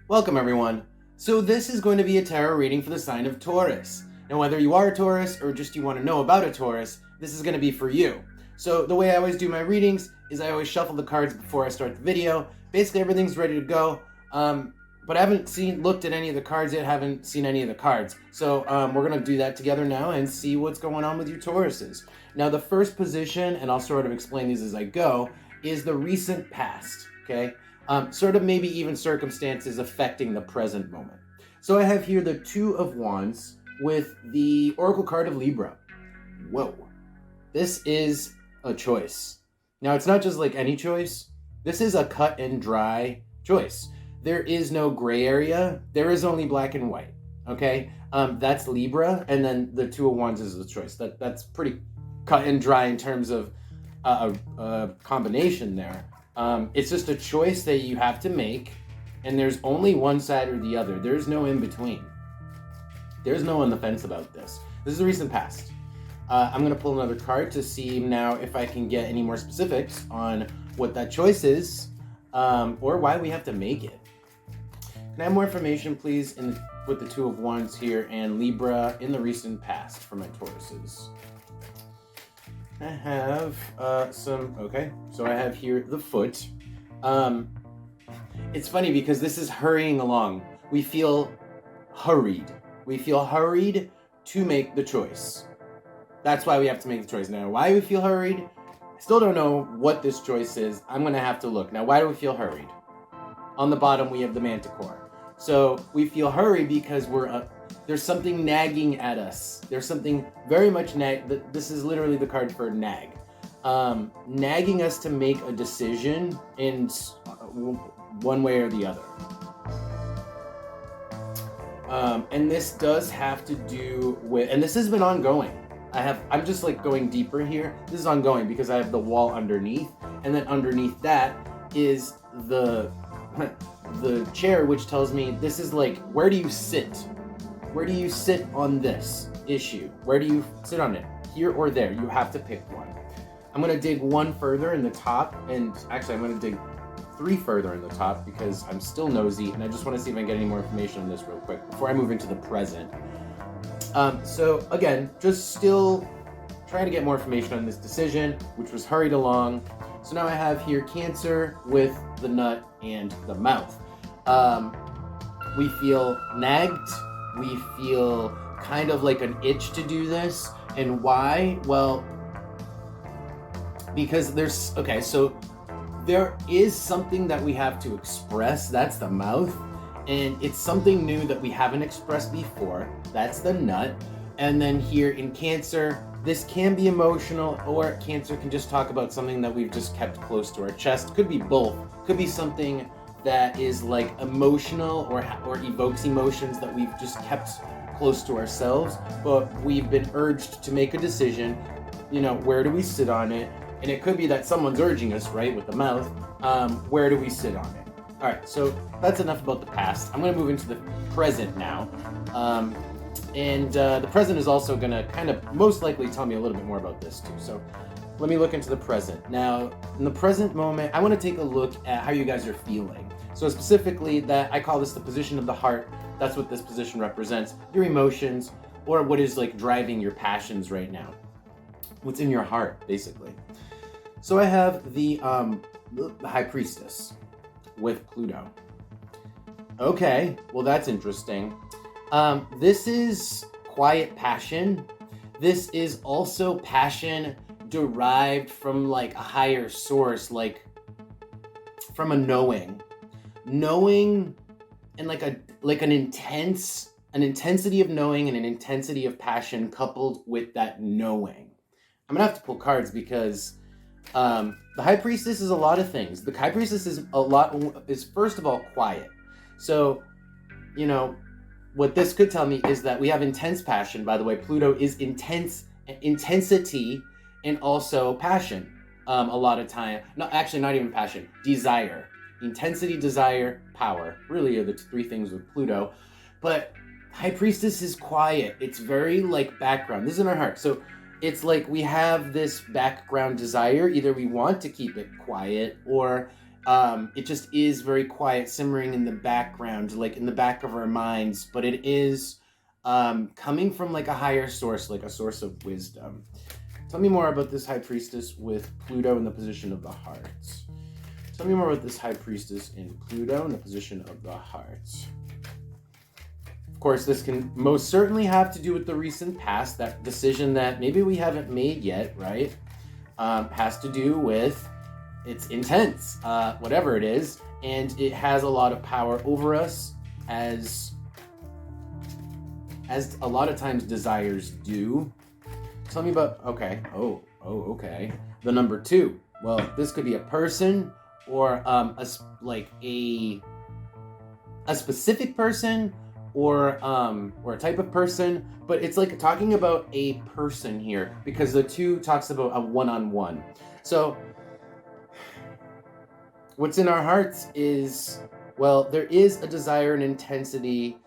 Welcome everyone. So this is going to be a tarot reading for the sign of Taurus. Now whether you are a Taurus or just you want to know about a Taurus, this is going to be for you. So the way I always do my readings is I always shuffle the cards before I start the video. Basically everything's ready to go, but I haven't looked at any of the cards yet, haven't seen any of the cards. So we're going to do that together now and see what's going on with you Tauruses. Now the first position, and I'll sort of explain these as I go, is the recent past, okay? Sort of maybe even circumstances affecting the present moment. So I have here the Two of Wands with the Oracle card of Libra. Whoa. This is a choice. Now, it's not just like any choice. This is a cut and dry choice. There is no gray area. There is only black and white, okay? That's Libra, and then the Two of Wands is the choice. That's pretty cut and dry in terms of a combination there. It's just a choice that you have to make, and there's only one side or the other. There's no in between. There's no on the fence about this. This is the recent past. I'm going to pull another card to see now if I can get any more specifics on what that choice is, or why we have to make it. Can I have more information, please, with the Two of Wands here and Libra in the recent past for my Tauruses? I have okay, so I have here the foot. It's funny because this is hurrying along. We feel hurried. We feel hurried to make the choice. That's why we have to make the choice. Now, why we feel hurried? I still don't know what this choice is. I'm going to have to look. Now, why do we feel hurried? On the bottom, we have the Manticore. So we feel hurried because there's something nagging at us. There's something very much this is literally the card for nag. Nagging us to make a decision in one way or the other. And this does have to do with, and this has been ongoing. I'm just like going deeper here. This is ongoing because I have the wall underneath, and then underneath that is the chair, which tells me this is like, where do you sit? Where do you sit on this issue? Where do you sit on it? Here or there? You have to pick one. I'm going to dig one further in the top, and actually I'm going to dig three further in the top because I'm still nosy, and I just want to see if I can get any more information on this real quick before I move into the present. So again, just still trying to get more information on this decision, which was hurried along. So now I have here Cancer with the nut and the mouth. We feel nagged. We feel kind of like an itch to do this. And why? Well, because so there is something that we have to express. That's the mouth. And it's something new that we haven't expressed before. That's the nut. And then here in Cancer, this can be emotional, or Cancer can just talk about something that we've just kept close to our chest. Could be both. Could be something that is like emotional or evokes emotions that we've just kept close to ourselves, but we've been urged to make a decision. Where do we sit on it? And it could be that someone's urging us, right, with the mouth. Where do we sit on it? All right, so that's enough about the past. I'm going to move into the present now. And the present is also going to kind of most likely tell me a little bit more about this too. So let me look into the present. Now, in the present moment, I want to take a look at how you guys are feeling. So specifically, that I call this the position of the heart. That's what this position represents. Your emotions, or what is like driving your passions right now. What's in your heart, basically. So I have the High Priestess with Pluto. Okay, well that's interesting. This is quiet passion. This is also passion derived from like a higher source, like from a knowing and like an intensity of knowing and an intensity of passion coupled with that knowing. I'm gonna have to pull cards because the High Priestess is a lot of things. The High Priestess is first of all quiet. So, what this could tell me is that we have intense passion. By the way, Pluto is intensity and also passion. A lot of time, not even passion, desire. Intensity, desire, power. Really are the three things with Pluto. But High Priestess is quiet. It's very like background. This is in our heart. So it's like we have this background desire. Either we want to keep it quiet, or It just is very quiet, simmering in the background, like in the back of our minds, but it is coming from like a higher source, like a source of wisdom. Tell me more about this High Priestess with Pluto in the position of the hearts. Tell me more about this High Priestess in Pluto in the position of the hearts. Of course, this can most certainly have to do with the recent past, that decision that maybe we haven't made yet, right? Has to do with, it's intense, whatever it is, and it has a lot of power over us, as a lot of times desires do. Tell me about, okay, okay. The number 2. Well, this could be a person or a specific person or a type of person, but it's like talking about a person here because the 2 talks about a one-on-one. So what's in our hearts is, well, there is a desire and intensity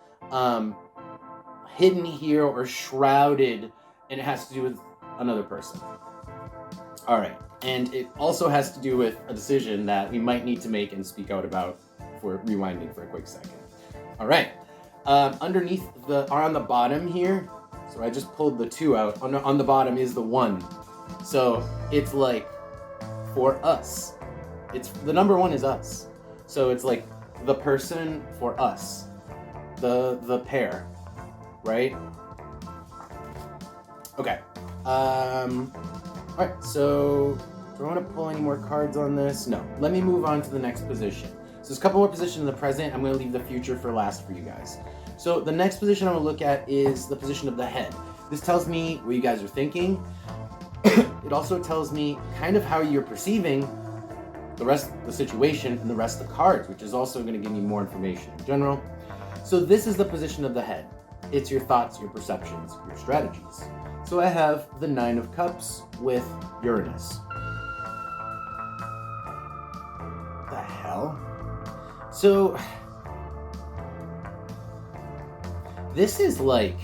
hidden here or shrouded, and it has to do with another person. All right, and it also has to do with a decision that we might need to make and speak out about for rewinding for a quick second. All right, underneath on the bottom here, so I just pulled the 2 out. On the bottom is the 1, so it's like for us. It's the number 1 is us, so it's like the person for us, the pair, right? Okay. All right. So do I want to pull any more cards on this? No. Let me move on to the next position. So there's a couple more positions in the present. I'm going to leave the future for last for you guys. So the next position I'm going to look at is the position of the head. This tells me what you guys are thinking. It also tells me kind of how you're perceiving the rest of the situation and the rest of the cards, which is also going to give me more information in general. So this is the position of the head. It's your thoughts, your perceptions, your strategies. So I have the 9 of Cups with Uranus. The hell? So this is like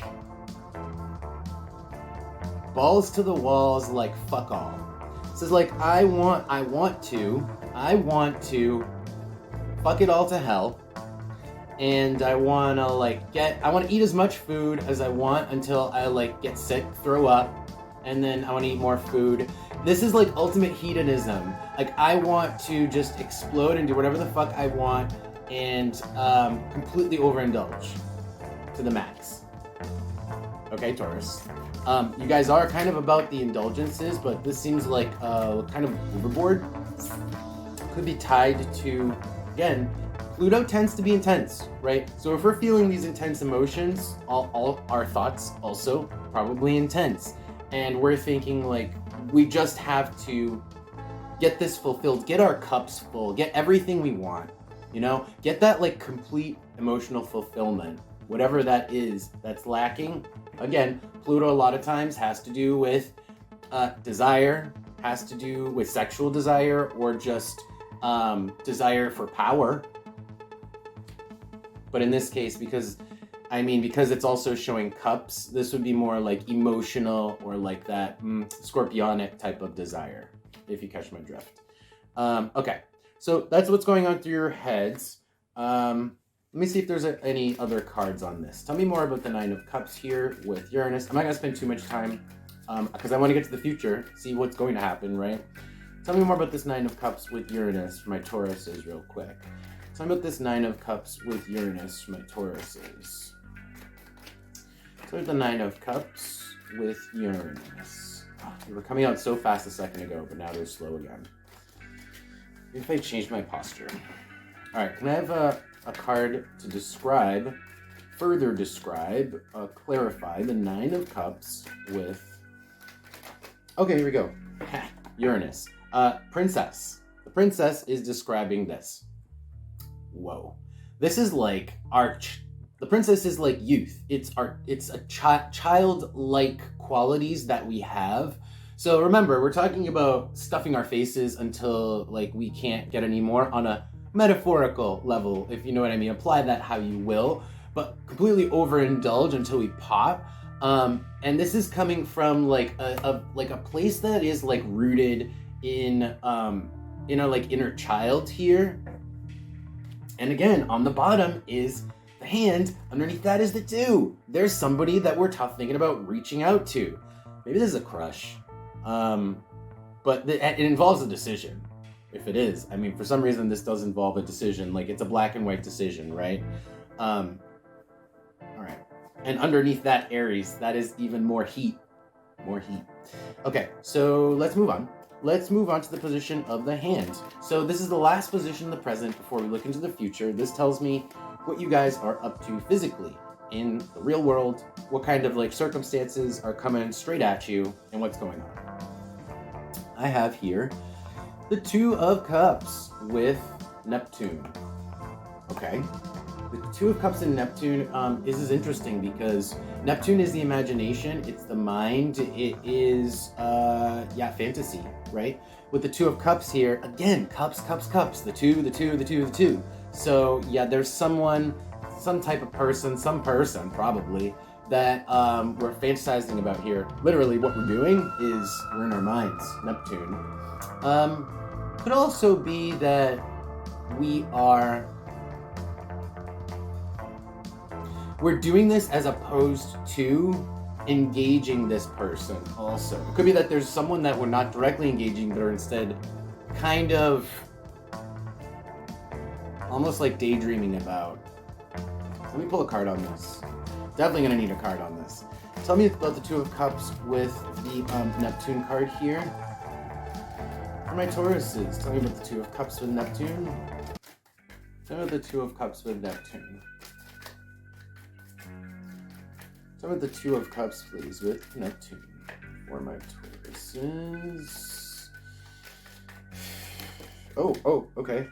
balls to the walls, like fuck all. This is like I want to fuck it all to hell. And I want to eat as much food as I want until I get sick, throw up, and then I want to eat more food. This is like ultimate hedonism. Like I want to just explode and do whatever the fuck I want and completely overindulge to the max. Okay, Taurus. You guys are kind of about the indulgences, but this seems like kind of overboard. Could be tied to, again, Pluto tends to be intense, right? So if we're feeling these intense emotions, all our thoughts also probably intense. And we're thinking we just have to get this fulfilled, get our cups full, get everything we want, get that complete emotional fulfillment, whatever that is that's lacking. Again, Pluto a lot of times has to do with desire, has to do with sexual desire or just desire for power. But in this case, because it's also showing cups, this would be more like emotional or like that scorpionic type of desire, if you catch my drift. Okay, so that's what's going on through your heads. Let me see if there's any other cards on this. Tell me more about the 9 of Cups here with Uranus. I'm not going to spend too much time because I want to get to the future, see what's going to happen, right? Tell me more about this 9 of Cups with Uranus for my Tauruses real quick. Tell me about this 9 of Cups with Uranus for my Tauruses. Tell me the 9 of Cups with Uranus. Oh, they were coming out so fast a second ago, but now they're slow again. Maybe if I change my posture. All right, can I have a card to further describe, clarify the 9 of Cups with... Okay, here we go. Uranus. Princess. The princess is describing this. Whoa. This is like the princess is like youth. It's a childlike qualities that we have. So remember, we're talking about stuffing our faces until we can't get any more on a metaphorical level, if you know what I mean. Apply that how you will, but completely overindulge until we pop. And this is coming from a place that is rooted in inner child here. And again, on the bottom is the hand. Underneath that is the 2. There's somebody that we're thinking about reaching out to. Maybe this is a crush. But it involves a decision. If it is, I mean, for some reason, this does involve a decision. Like, it's a black and white decision, right? All right. And underneath that Aries, that is even more heat. More heat. Okay, so let's move on. Let's move on to the position of the hand. So this is the last position in the present before we look into the future. This tells me what you guys are up to physically in the real world, what kind of like circumstances are coming straight at you, and what's going on. I have here the 2 of Cups with Neptune. Okay. The 2 of Cups and Neptune is interesting because Neptune is the imagination, it's the mind, it is, fantasy, right? With the 2 of Cups here, again, cups, the 2, the 2, the 2, the 2. So, yeah, there's someone, some type of person, some person probably, that we're fantasizing about here. Literally, what we're doing is we're in our minds, Neptune. Could also be that we're doing this as opposed to engaging this person also. It could be that there's someone that we're not directly engaging, but are instead kind of almost like daydreaming about. Let me pull a card on this. Definitely gonna need a card on this. Tell me about the 2 of Cups with the Neptune card here. For my Tauruses, tell me about the 2 of Cups with Neptune. Tell me about the 2 of Cups with Neptune. Tell me about the 2 of Cups, please, with Neptune. For my Tauruses. Oh, okay.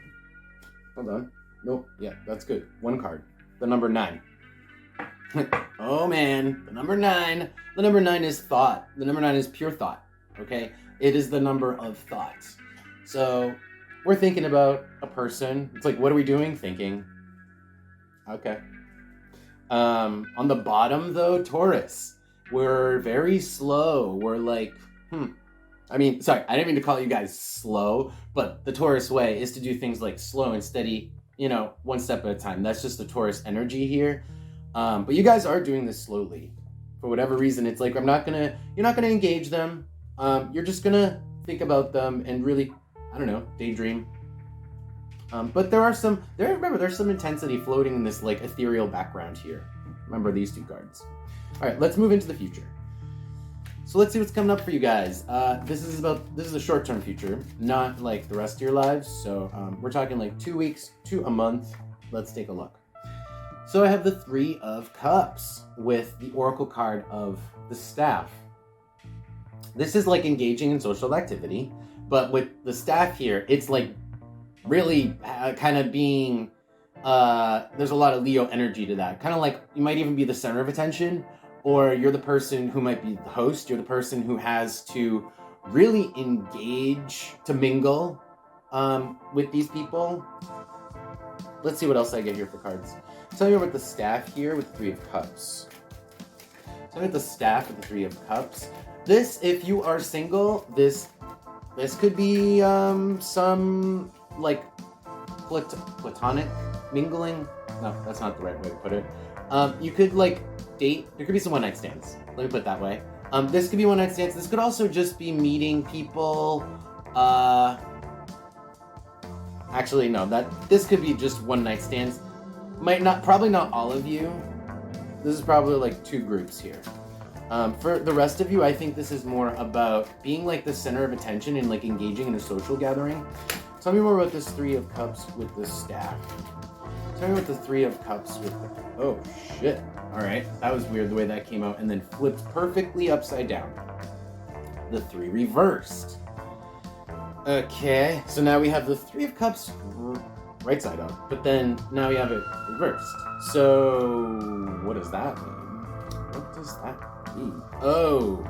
Hold on. Nope, yeah, that's good. 1 card. The number 9. Oh man, the number 9. The number 9 is thought. The number 9 is pure thought, okay? It is the number of thoughts. So, we're thinking about a person. It's like, what are we doing? Thinking. Okay. On the bottom, though, Taurus. We're very slow. We're like, I mean, sorry, I didn't mean to call you guys slow, but the Taurus way is to do things like slow and steady, 1 step at a time. That's just the Taurus energy here. But you guys are doing this slowly. For whatever reason, it's like, you're not gonna engage them. You're just gonna think about them and really, daydream. But there's some intensity floating in this like ethereal background here. Remember these 2 cards. All right, let's move into the future. So let's see what's coming up for you guys. This is a short-term future, not like the rest of your lives. So we're talking like 2 weeks to a month. Let's take a look. So I have the 3 of Cups with the Oracle card of the Staff. This is like engaging in social activity, but with the Staff here, it's like really kind of being, there's a lot of Leo energy to that. Kind of like you might even be the center of attention, or you're the person who might be the host. You're the person who has to really engage, to mingle with these people. Let's see what else I get here for cards. Tell me about the Staff here with the 3 of Cups. Tell me about the Staff with the 3 of Cups. This, if you are single, this could be some like platonic mingling. No, that's not the right way to put it. You could like date. There could be some one-night stands. Let me put it that way. This could be one-night stands. This could also just be meeting people. Actually, no. This could be just one-night stands. Probably not all of you. This is probably like 2 groups here. For the rest of you, I think this is more about being like the center of attention and like engaging in a social gathering. Tell me more about this 3 of Cups with the Staff. Tell me about the 3 of Cups with the... Oh, shit. Alright, that was weird the way that came out and then flipped perfectly upside down. The 3 reversed. Okay, so now we have the 3 of Cups right side up, but then now we have it reversed. So, what does that mean? What does that mean? Oh,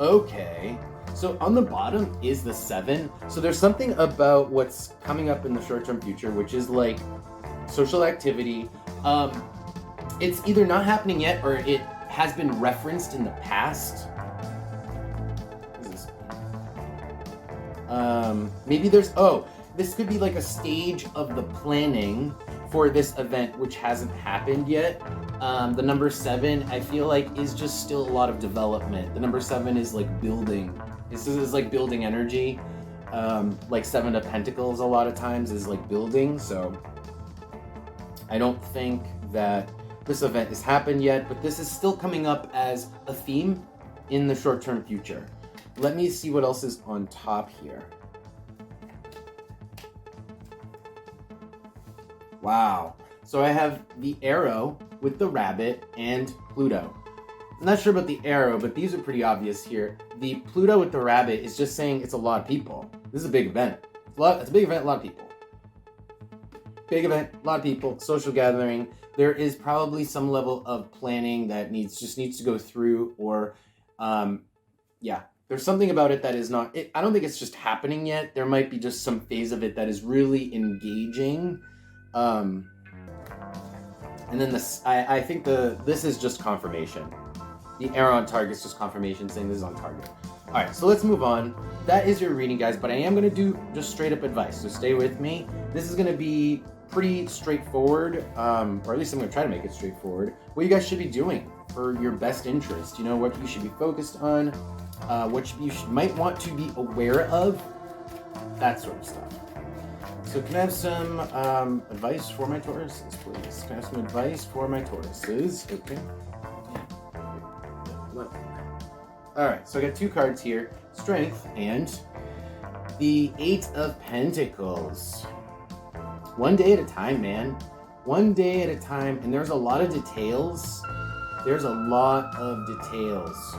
okay. So on the bottom is the 7. So there's something about what's coming up in the short-term future, which is like social activity. It's either not happening yet or it has been referenced in the past. What is this? Maybe there's, this could be like a stage of the planning for this event, which hasn't happened yet. The number 7, I feel like, is just still a lot of development. The number 7 is like building. This is like building energy. Like 7 of Pentacles a lot of times is like building. So I don't think that this event has happened yet, but this is still coming up as a theme in the short-term future. Let me see what else is on top here. Wow. So I have the arrow with the rabbit and Pluto. I'm not sure about the arrow, but these are pretty obvious here. The Pluto with the rabbit is just saying it's a lot of people. This is a big event. It's a big event, a lot of people. Big event, a lot of people, social gathering. There is probably some level of planning that just needs to go through, or yeah, there's something about it that is not, I don't think it's just happening yet. There might be just some phase of it that is really engaging. And then this, I think this is just confirmation. The arrow on target is just confirmation saying this is on target. All right, so let's move on. That is your reading, guys, but I am going to do just straight up advice, so stay with me. This is going to be pretty straightforward, or at least I'm going to try to make it straightforward. What you guys should be doing for your best interest, you know, what you should be focused on, what you might want to be aware of, that sort of stuff. So can I have some advice for my Tauruses, please? Can I have some advice for my Tauruses? Okay. All right, so I got 2 cards here, Strength and the 8 of Pentacles. One day at a time, man. One day at a time, and there's a lot of details. There's a lot of details.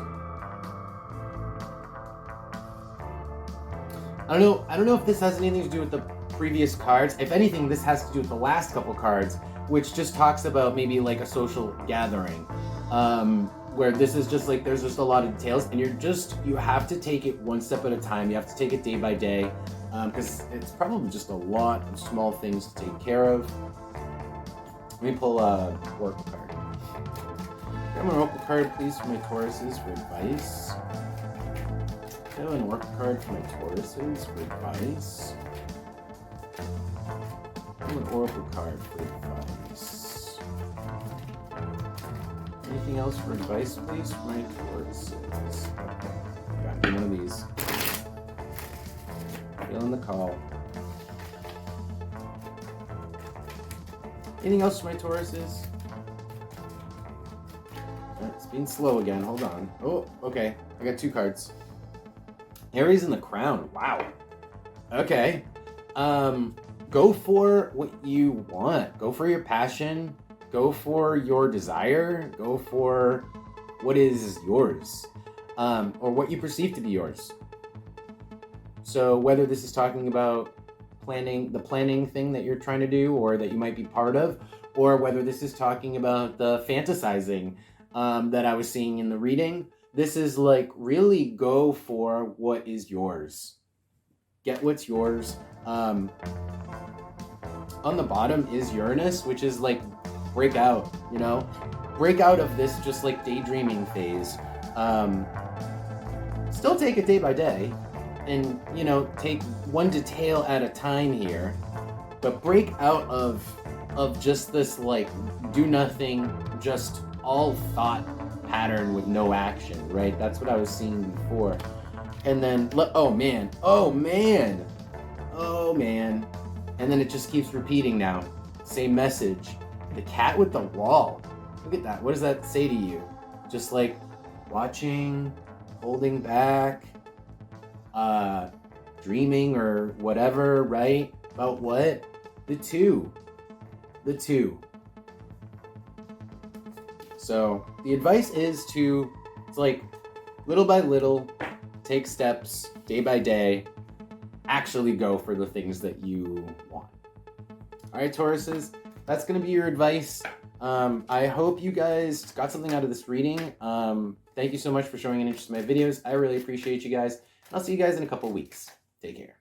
I don't know if this has anything to do with the previous cards. If anything, this has to do with the last couple cards, which just talks about maybe like a social gathering. Where this is just like, there's just a lot of details, and you have to take it one step at a time. You have to take it day by day, because it's probably just a lot of small things to take care of. Let me pull a Oracle card. Can I have an Oracle card, please, for my Tauruses for advice? Can I have an Oracle card for my Tauruses for advice? Can I have an Oracle card for advice? Anything else for advice, please, for my Tauruses? Got one of these. Feeling the call. Anything else for my Tauruses? It's being slow again. Hold on. Oh, okay. I got 2 cards. Aries and the Crown. Wow. Okay. Go for what you want. Go for your passion. Go for your desire. Go for what is yours, or what you perceive to be yours. So whether this is talking about the planning thing that you're trying to do, or that you might be part of, or whether this is talking about the fantasizing that I was seeing in the reading, this is like, really go for what is yours. Get what's yours. On the bottom is Uranus, which is like, break out, you know? Break out of this just like daydreaming phase. Still take it day by day, and, you know, take one detail at a time here, but break out of just this like do nothing, just all thought pattern with no action, right? That's what I was seeing before. And then, oh man, and then it just keeps repeating now. Same message. The cat with the wall. Look at that. What does that say to you? Just like watching, holding back, dreaming or whatever, right? About what? The two. So the advice is it's like little by little, take steps day by day, actually go for the things that you want. All right, Tauruses, that's going to be your advice. I hope you guys got something out of this reading. Thank you so much for showing an interest in my videos. I really appreciate you guys. I'll see you guys in a couple weeks. Take care.